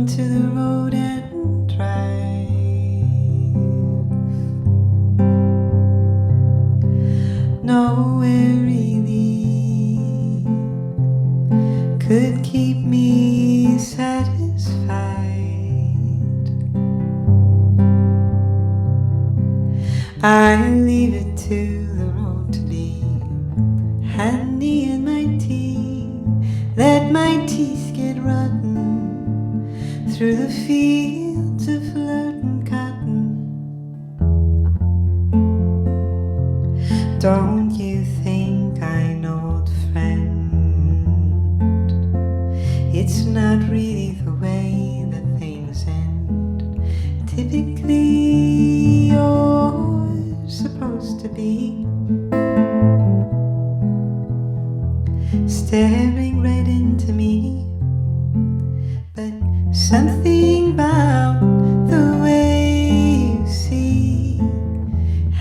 onto the road and drive. Nowhere really could keep me satisfied. I leave it to the road to be handy in my tea. Let my teeth get rotten through the fields of floating cotton. Don't you think I'm an old friend? It's not really the way that things end. Typically you're supposed to be staring right into me, but something about the way you see,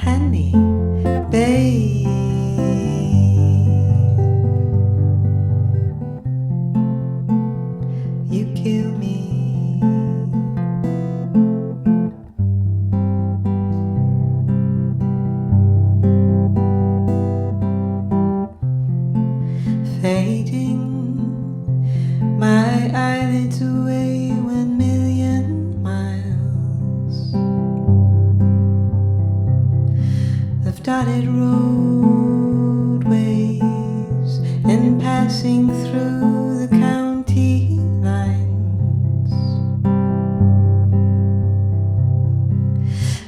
honey, babe, you kill me. Fading my eyelids away 1,000,000 miles of dotted roadways and passing through the county lines.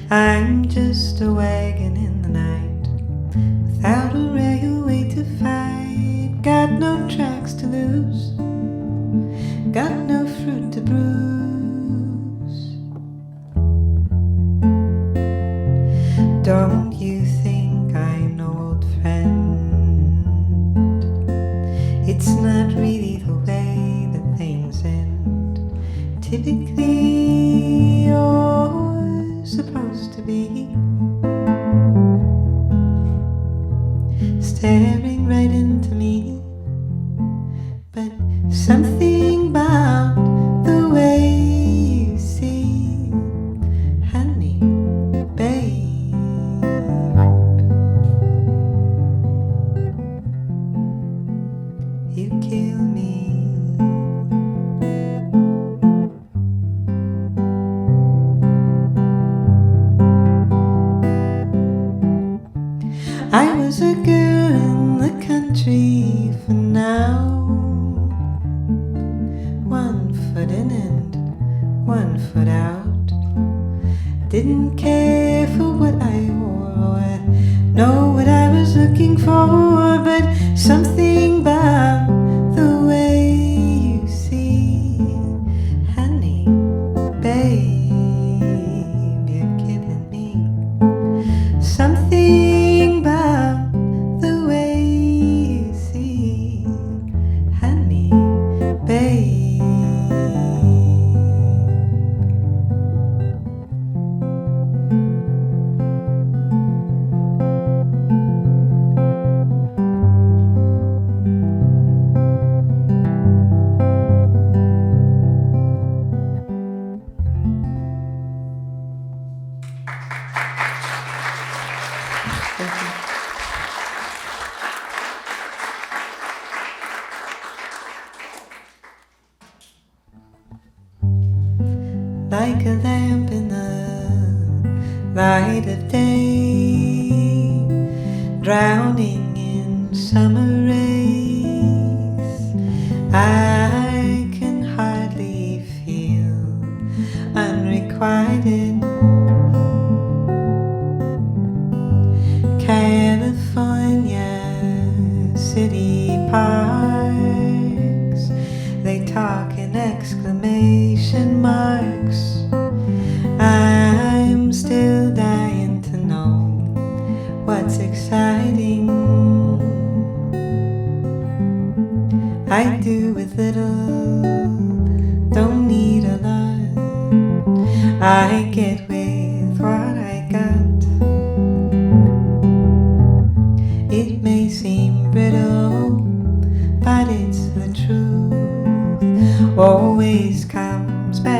I'm just a wagon in the night without a railway to fight. Got no tracks to lose, got no fruit to bruise. Don't you think I'm an old friend? It's not really the way that things end. Typically you're supposed to be staring right into me, but something about the way you see, honey, babe, you kill me. I was a girl in the country for now, 1 foot in and 1 foot out. Didn't care for what I wore or know what I was looking for, but something about the way you see, honey, babe, you're killing me. Something about the way you see, honey, babe. Like a lamp in the light of day, drowning in summer rays, I can hardly feel unrequited. California city parks, they talk in exclamation marks. I'm still dying to know what's exciting. I do with little, don't need a lot. I get with what I got. It may seem brittle, but it's the truth. Always comes back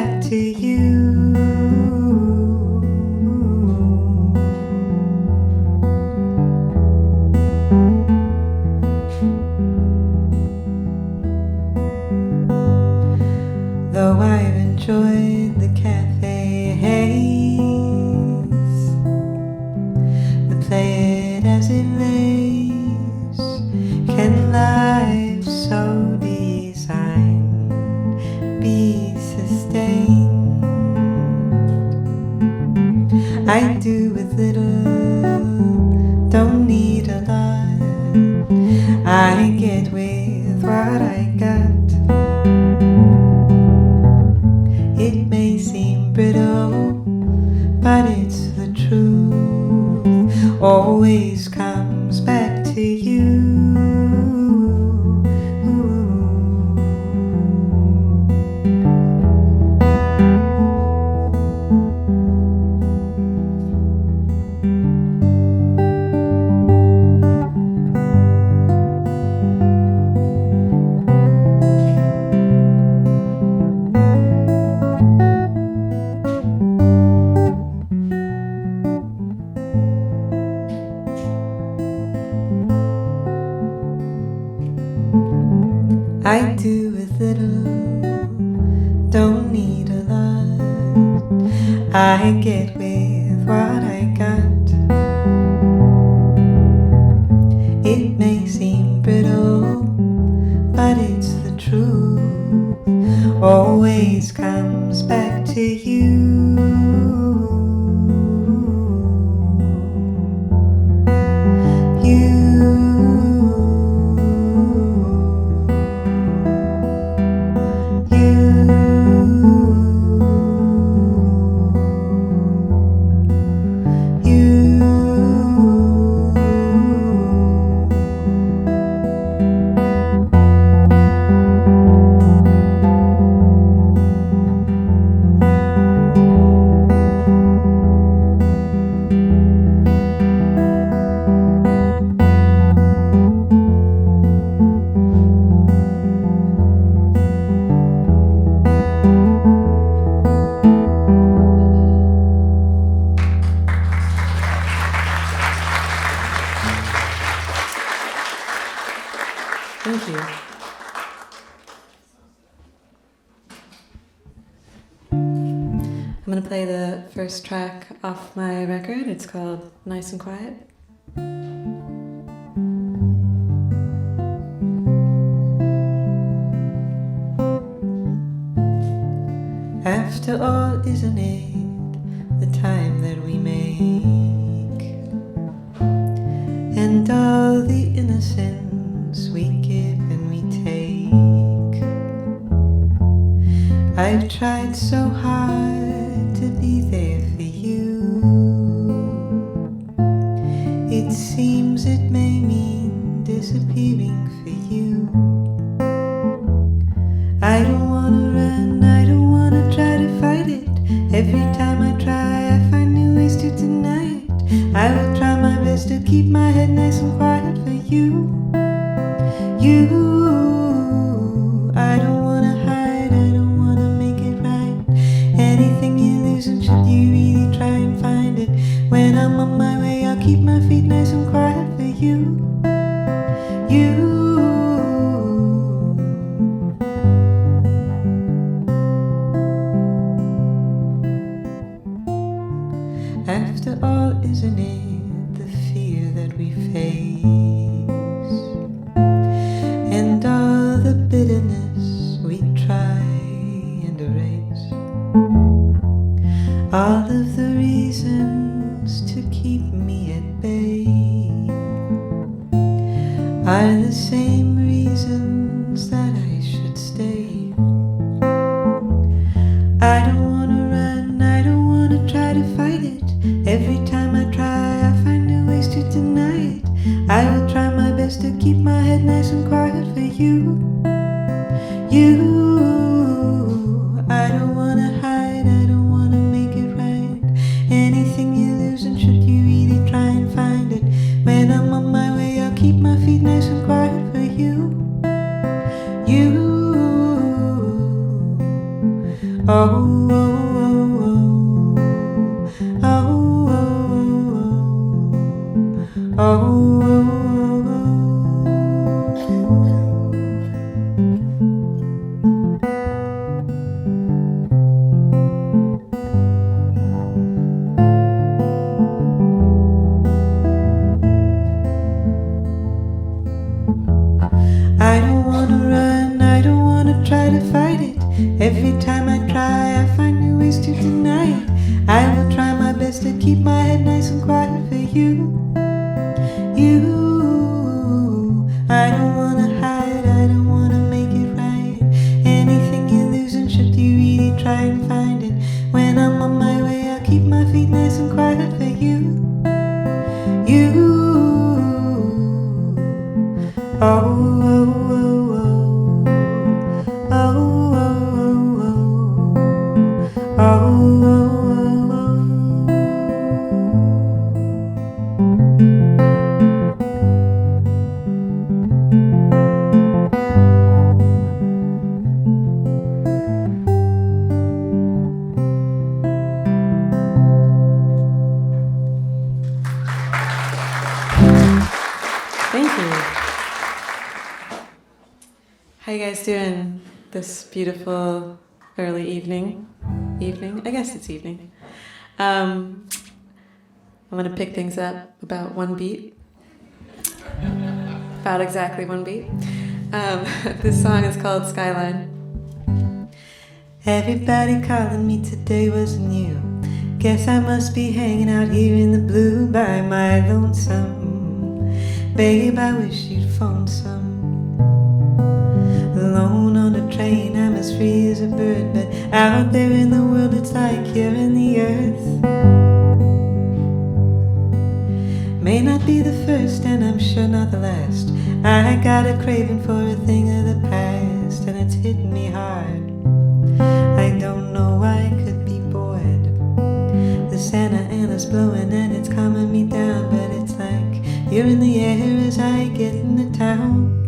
always comes back to you. I do with little, don't need a lot. I get with what I got. It may seem brittle, but it's the truth. Always comes back to you. Thank you. I'm going to play the first track off my record. It's called Nice and Quiet. After all, isn't it the time that we make, and all the innocence we give and we take? I've tried so hard to be there for you. It seems it may mean disappearing for you. I don't wanna run, I don't wanna try to fight it. Every time I try, I find new ways to deny it. I will try my best to keep my head nice and quiet for you. I don't wanna hide, I don't wanna make it right. Anything you lose, and should you really try and find it, when I'm on my way, I'll keep my feet nice and quiet for you. After all, isn't it the fear that we face, and all the bitterness we try and erase? All of the reasons to keep me at bay are the same reasons that I should stay. I don't wanna run, I don't wanna try to fight it. Every time I try, I find new ways to deny it. I will try my best to keep my head nice and quiet for you. I don't wanna hide, I don't wanna make it right. Anything you lose, and should you really try and find it, when I'm on my way, I'll keep my feet nice and quiet for you. I don't wanna run, I don't wanna try to fight it. Every time I try, I find new ways to deny it. I will try my best to keep my head nice and quiet for you. I don't wanna hide, I don't wanna make it right. Anything you lose, and should you really try and find it, when I'm on my way, I'll keep my feet nice and quiet for you. How you guys doing this beautiful early evening? Evening? I guess it's evening. I'm going to pick things up about one beat. About exactly one beat. This song is called Skyline. Everybody calling me today wasn't you. Guess I must be hanging out here in the blue by my lonesome. Babe, I wish you'd phone some. Alone on a train, I'm as free as a bird, but out there in the world it's like you're in the earth. May not be the first and I'm sure not the last. I got a craving for a thing of the past, and it's hitting me hard. I don't know why I could be bored. The Santa Ana's blowing and it's calming me down, but it's like you're in the air as I get into town.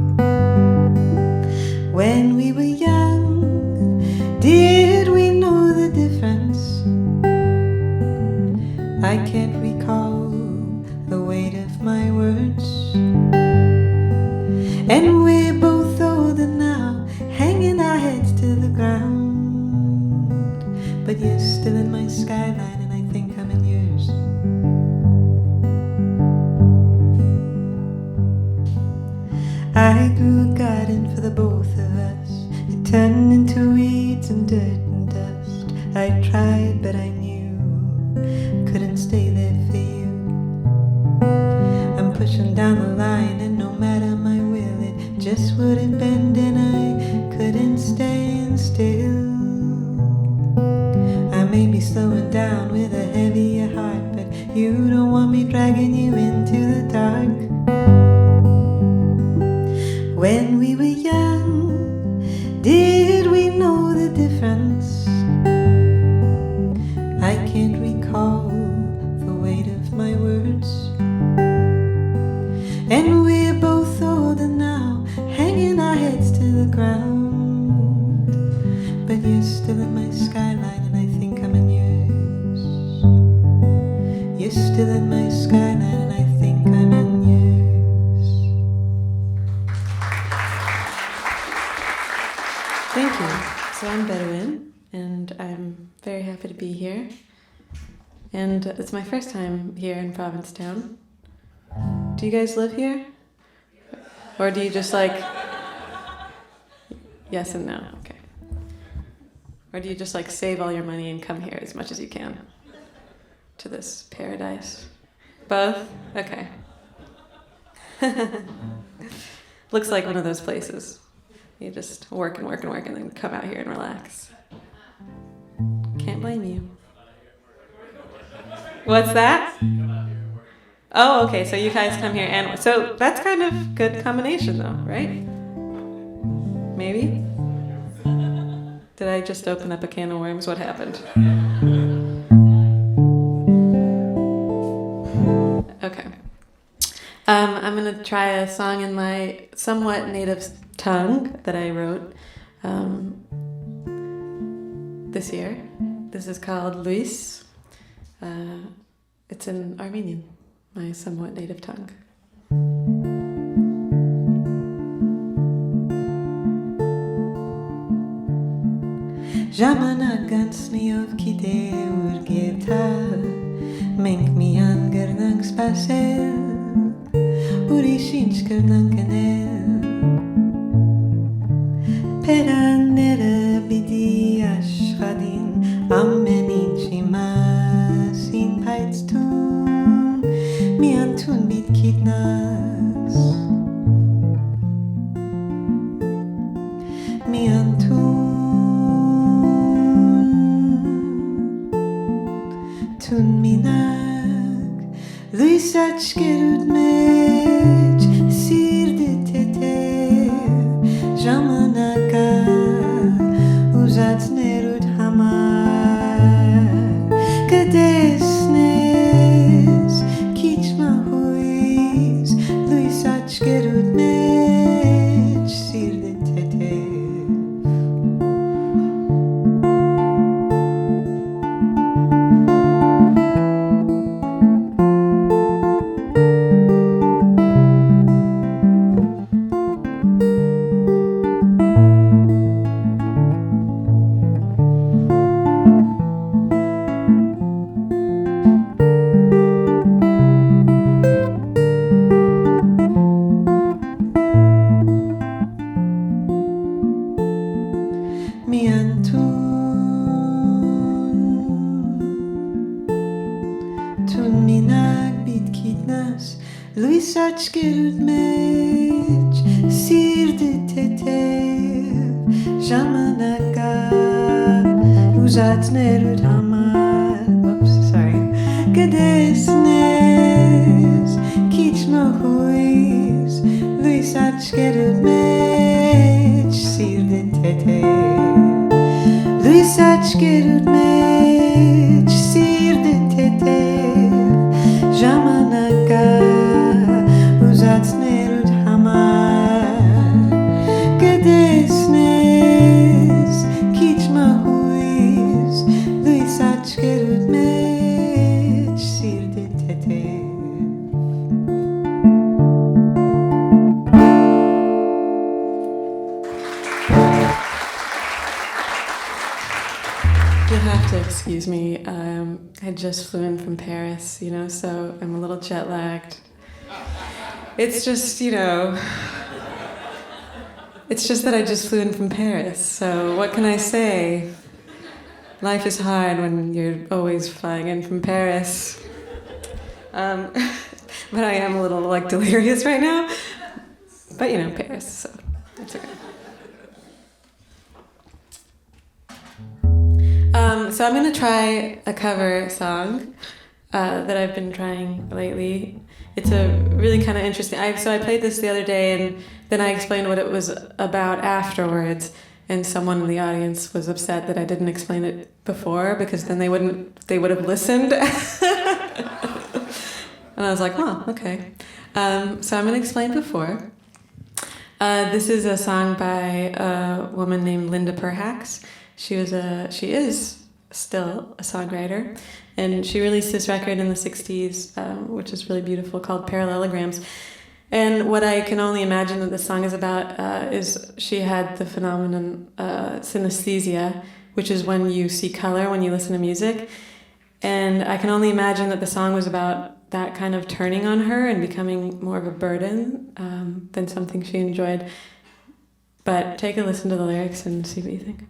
When we were young, did we know the difference? I can't recall the weight of my words. And we're both older now, hanging our heads to the ground. But you're still in my skyline and I think I'm in yours. I grew a garden for the both of us. It turned into weeds and dirt and dust. I tried, but I knew couldn't stay there for you. I'm pushing down the line, and no matter my will, it just wouldn't bend, and I couldn't stand still. I may be slowing down with a heavier heart, but you don't want me dragging you into the dark. When we were young, did we know the difference? I can't recall the weight of my words. And we're both older now, hanging our heads to the ground. But you're still in my skyline and I think I'm in yours. You're still in my skyline and I think I'm in yours. Thank you. So I'm Bedouine, and I'm very happy to be here. And it's my first time here in Provincetown. Do you guys live here? Or do you just like... Yes and no, okay. Or do you just like save all your money and come here as much as you can to this paradise? Both? Okay. Looks like one of those places. You just work and work and work and then come out here and relax. Can't blame you. What's that? Oh, okay, so you guys come here and... So that's kind of good combination though, right? Maybe? Did I just open up a can of worms? What happened? Okay. I'm going to try a song in my somewhat native tongue that I wrote this year. This is called Luis. It's in Armenian, my somewhat native tongue. Ժամանակ գանցնիով գիտե ուր գետա մենք միան կրնանք սպասել ուրիշ ինչ կրնանք գնել Պերանները պիտի աշխատին ամեն ինչի մասին բայց տուն միան տուն պիտ գիտնաս միան տուն Tun minak, Luis aşkerut meç, sirde te Luisac gerut mech, sirde tetev, jamanaka, uzat nerut hamar, oops, sorry, gadesnes, kichma huis, Luisac gerut mech, sirde tetev, Luisac gerut mech, sirde tetev, jamanaka, uzat nerut hamar, gadesnes, kichma huis, Luisac gerut mech, sirde tetev. You'll have to excuse me. I just flew in from Paris, so I'm a little jet lagged. It's just, it's just that I just flew in from Paris, so what can I say? Life is hard when you're always flying in from Paris. But I am a little, delirious right now. But, Paris, so it's okay. So I'm going to try a cover song that I've been trying lately. It's a really kind of interesting... So I played this the other day, and then I explained what it was about afterwards, and someone in the audience was upset that I didn't explain it before, because then they would have listened. And I was like, oh, okay. So I'm going to explain before. This is a song by a woman named Linda Perhacs. She is still a songwriter, and she released this record in the 60s, which is really beautiful, called Parallelograms. And what I can only imagine that this song is about is she had the phenomenon synesthesia, which is when you see color when you listen to music. And I can only imagine that the song was about that kind of turning on her and becoming more of a burden than something she enjoyed. But take a listen to the lyrics and see what you think.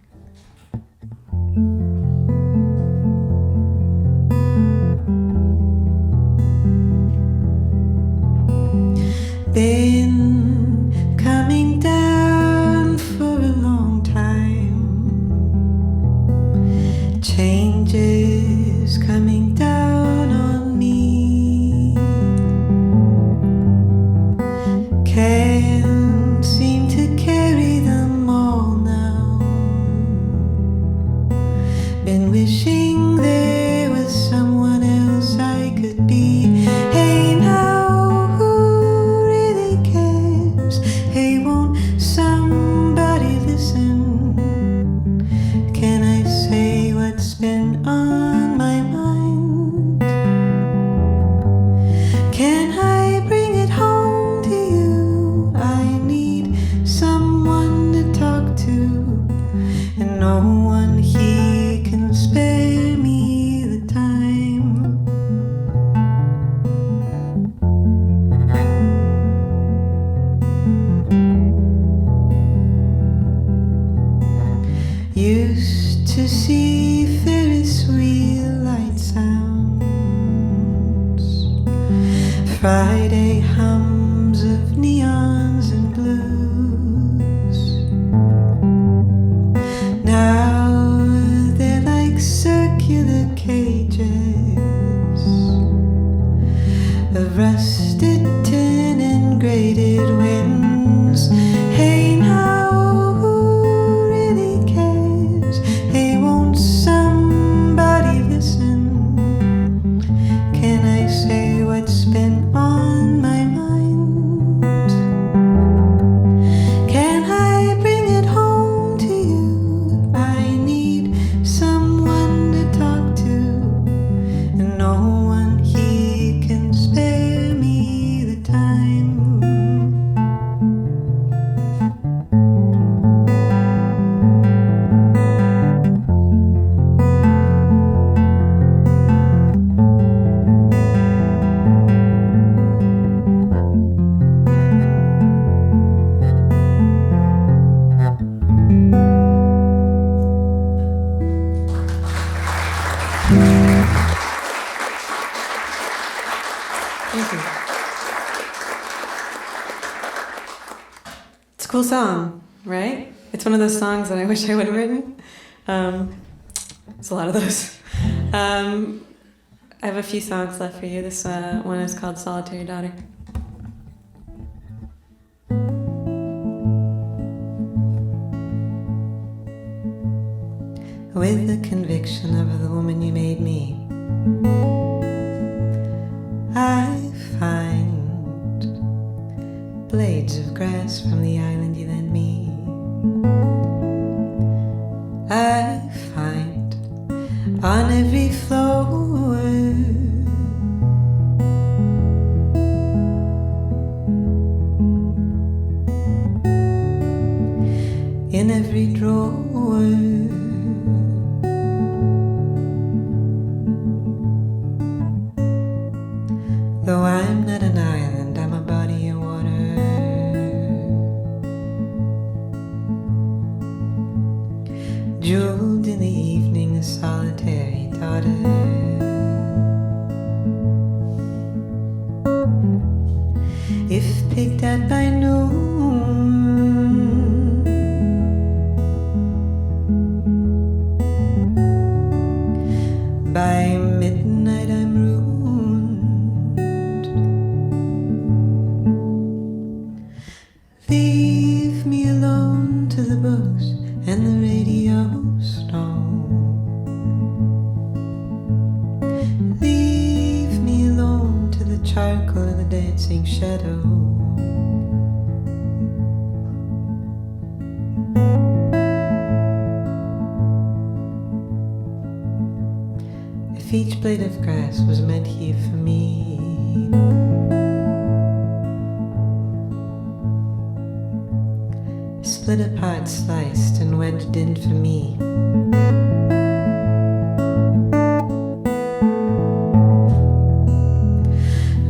Been coming down for a long time. Changes coming down on me. Can't seem to carry them all now. Been wishing there was someone else I could be. Hey now. Hey, won't somebody listen? Can I say what's been on my mind? Can I bring it home to you? I need someone to talk to, and no one here can spare me the time. Used to see Ferris wheel light sounds, Friday hums of neons and blues. Now they're like circular cages of rusted tin and grated winds. Hey now. Hey, won't somebody listen? Can I say what's been on my mind? cool song, right? It's one of those songs that I wish I would have written. There's a lot of those. I have a few songs left for you. This one is called Solitaire Daughter. With the conviction of the woman you made me, I find blades of grass from the island you lent me. I find on every floor in every drawer. Though I'm not an island, I'm a body of water. Jeweled in the evening, a solitary daughter. If picked at by noon, by midnight I'm ruined. Leave me alone to the books and the radio snow. Leave me alone to the charcoal and the dancing shadow. If each blade of grass was meant here for me, split apart, sliced and wedged in for me.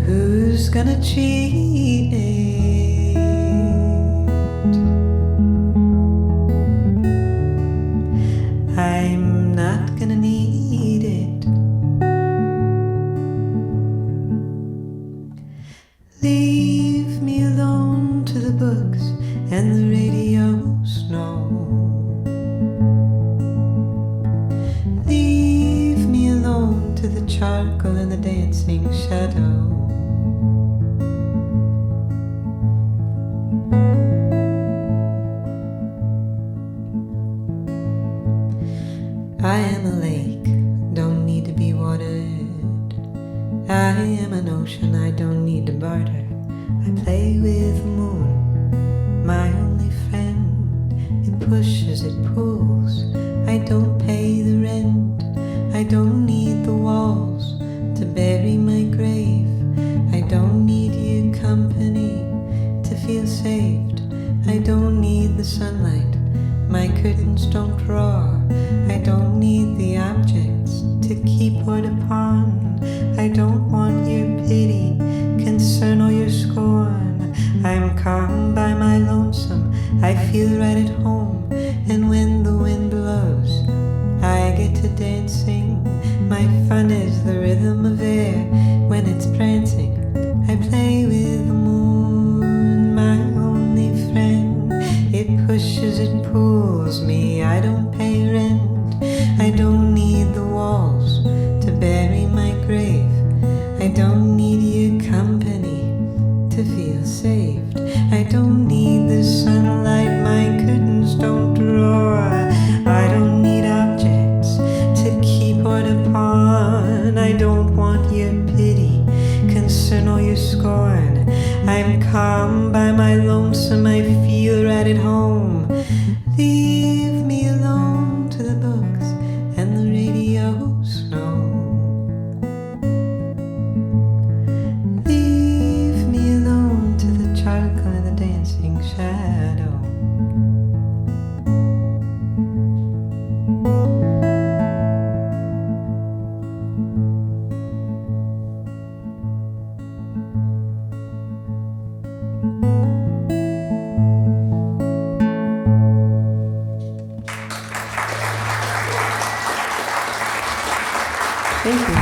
Who's gonna cheat it? I'm not gonna need it. Leave me alone to the books and the radio snow. Leave me alone to the charcoal and the dancing shadow. I am a lake, don't need to be watered. I am an ocean, I don't need to barter. I play with the moon, my only friend. It pushes, it pulls. I don't pay the rent. I don't need the walls to bury my grave. I don't need your company to feel saved. I don't need the sunlight, my curtains don't draw. I don't need the objects to keep order upon. I don't want your pity, concern or your scorn. I'm calm by my lonesome, I feel right at home. And when the wind blows, I get to dancing. My fun is the rhythm of air when it's prancing. I play with the moon, my only friend. It pushes, it pulls me, I don't pay rent. I don't need the walls to bury my grave. I don't need your company to feel saved. I don't need the sunlight, my curtains don't draw. I don't need objects to keep order upon. I don't want your pity, concern or your scorn. I'm calm by my lonesome, I feel right at home. Leave me alone to the books and the radio snow. Leave me alone to the charcoal and the dancing shadow. Thank you.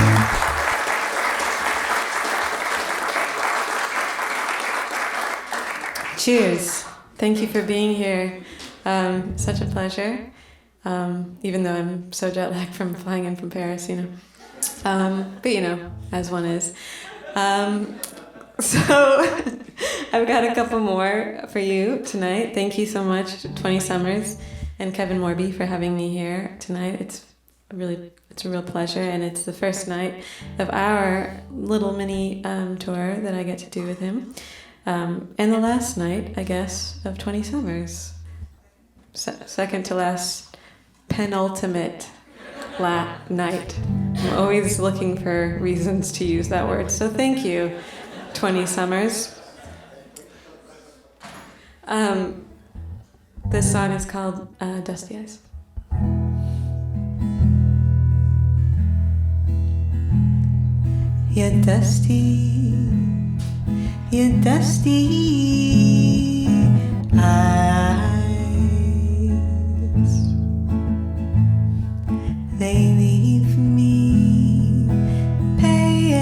Cheers. Thank you for being here. Such a pleasure. Even though I'm so jet lagged from flying in from Paris, you know. But you know, as one is. So I've got a couple more for you tonight. Thank you so much, 20 Summers and Kevin Morby, for having me here tonight. It's a real pleasure, and it's the first night of our little mini tour that I get to do with him. And the last night, I guess, of 20 Summers. Second to last, penultimate night. I'm always looking for reasons to use that word, so thank you, 20 Summers. This song is called Dustiest. You're dusty, you're dusty eyes. They leave me pale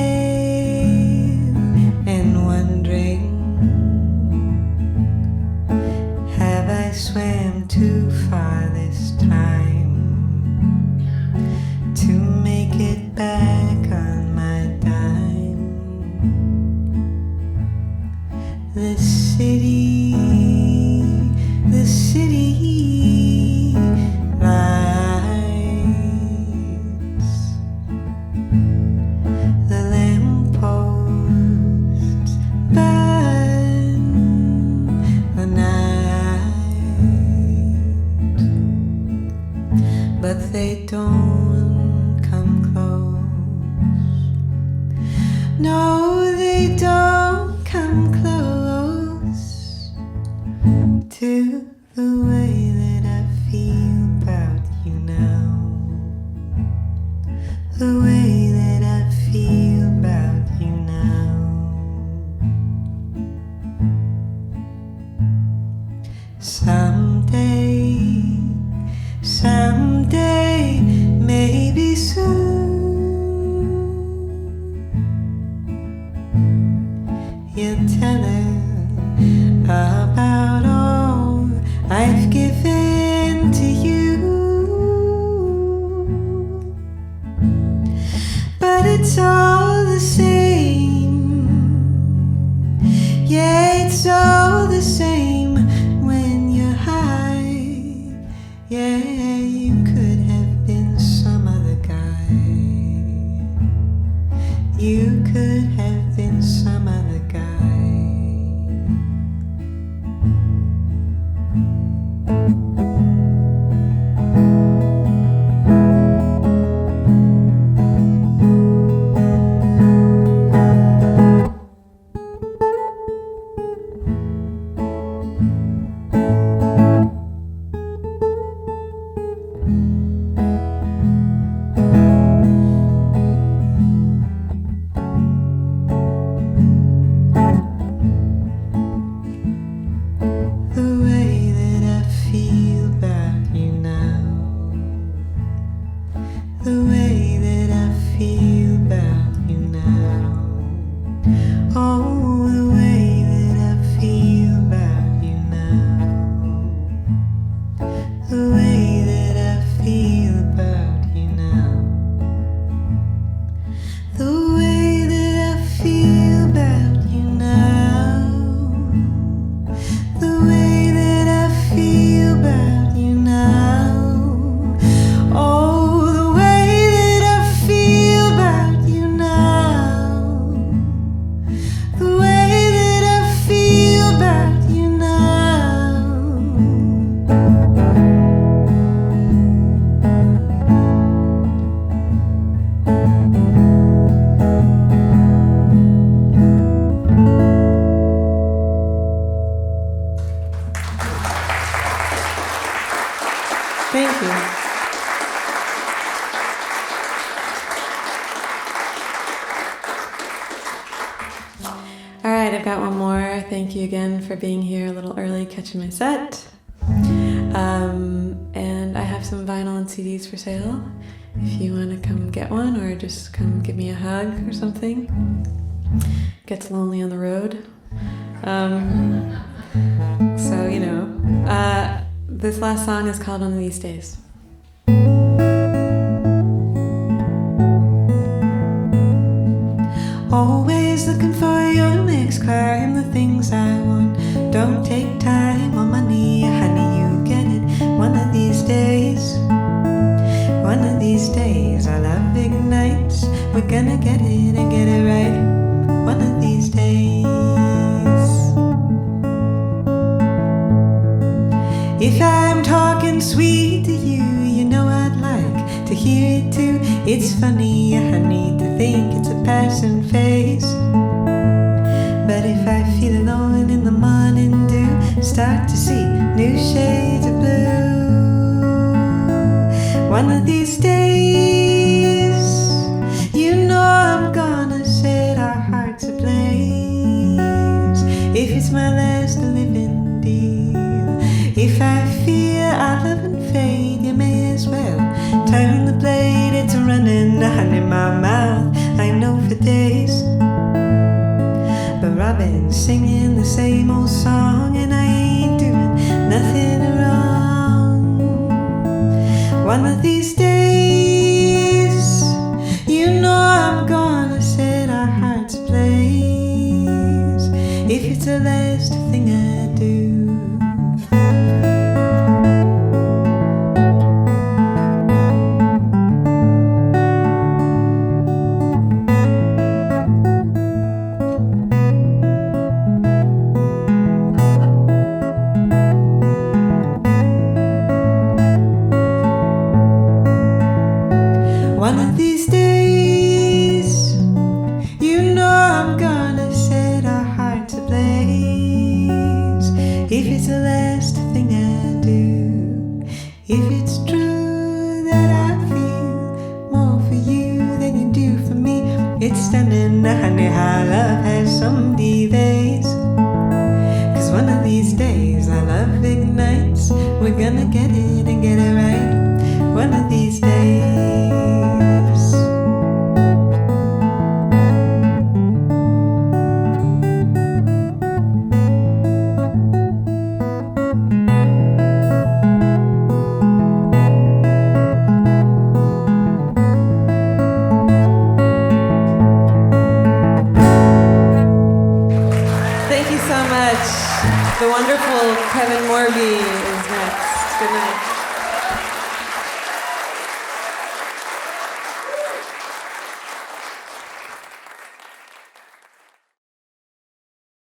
and wondering, have I swam too far this time to make it back on my dime? The city lights, the lampposts burn the night, but they don't come close. No, they don't come close to the way that I feel about you now, the way that I feel about you now. Someday, maybe soon, you'll tell her about all I've given to you. But it's all the same. Yeah, it's all the same when you're high. Yeah, you could have been some other guy. You could have been some other guy. Thank you. All right, I've got one more. Thank you again for being here a little early, catching my set. And I have some vinyl and CDs for sale. If you want to come get one or just come give me a hug or something. Gets lonely on the road. So, you know, This last song is called One of These Days. Always looking for your next climb, the things I want don't take time or money, honey, you get it. One of these days, one of these days, our love ignites. We're gonna get it and get it right. One of these days. If I'm talking sweet to you, you know I'd like to hear it too. It's funny, honey, to think it's a passing phase. But if I feel alone in the morning dew, start to see new shades of blue. One of these days, you know I'm gonna set our hearts ablaze. If it's my last living deal, if I feel our love and fade, you may as well turn the blade. It's running on in my mouth, I know for days. But Robin's singing the same old song, and I ain't doing nothing wrong. One of these days, you know I'm gonna set our hearts ablaze. If it's the last thing I do. One of these days, you know I'm gonna set our hearts ablaze. If it's the last thing I do, if it's true that I feel more for you than you do for me, it's stunning, honey, how love has some days. Cause one of these days our love ignites. We're gonna get it and get it right. One of these days. Thank you so much. The wonderful Kevin Morby is next. Good night.